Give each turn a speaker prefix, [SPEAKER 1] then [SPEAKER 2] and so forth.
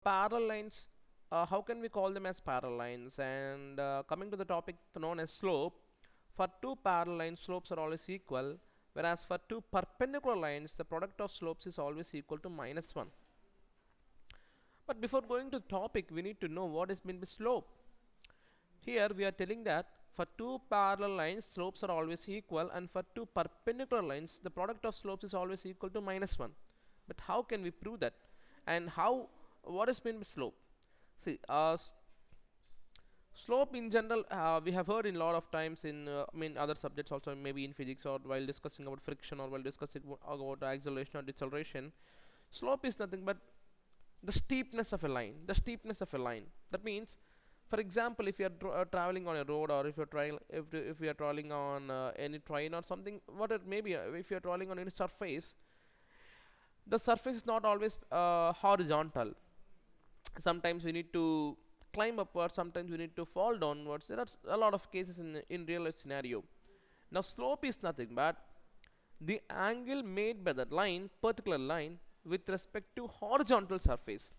[SPEAKER 1] Parallel lines, how can we call them as parallel lines? And coming to the topic known as slope, for two parallel lines slopes are always equal, whereas for two perpendicular lines the product of slopes is always equal to -1. But before going to the topic, we need to know what is meant by slope. Here we are telling that for two parallel lines slopes are always equal, and for two perpendicular lines the product of slopes is always equal to -1. But how can we prove that? And how, what is meant by slope? See, slope in general, we have heard in a lot of times in other subjects also, maybe in physics or while discussing about friction or while discussing about acceleration or deceleration. Slope is nothing but the steepness of a line. The steepness of a line. That means, for example, if you are traveling on a road, or if you're trying, if you are traveling on any train or something, what it may be, if you are traveling on any surface, the surface is not always horizontal. Sometimes we need to climb upwards, sometimes we need to fall downwards. There are a lot of cases in real life scenario. Now slope is nothing but the angle made by that line, particular line, with respect to horizontal surface.